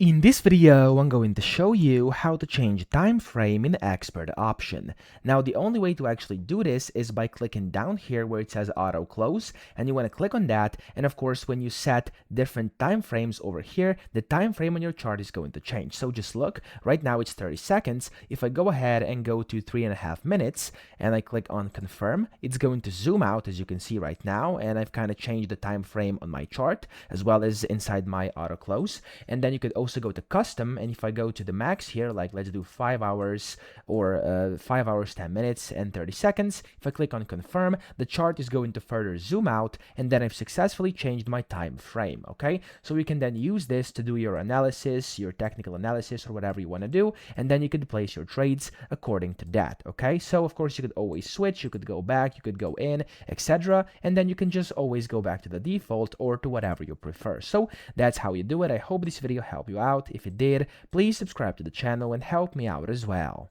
In this video, I'm going to show you how to change time frame in the expert option. Now, the only way to actually do this is by clicking down here where it says auto close, and you want to click on that. And of course, when you set different time frames over here, the time frame on your chart is going to change. So just look, right now it's 30 seconds. If I go ahead and go to 3.5 minutes and I click on confirm, it's going to zoom out as you can see right now. And I've kind of changed the time frame on my chart as well as inside my auto close. And then you could also go to custom, and if I go to the max here, like let's do 5 hours or 5 hours 10 minutes and 30 seconds, if I click on confirm, the chart is going to further zoom out, and then I've successfully changed my time frame. Okay, so you can then use this to do your analysis, your technical analysis, or whatever you want to do, and then you could place your trades according to that. Okay, so of course you could always switch, you could go back, you could go in, etc., and then you can just always go back to the default or to whatever you prefer. So that's how you do it. I hope this video helped you out. If it did, please subscribe to the channel and help me out as well.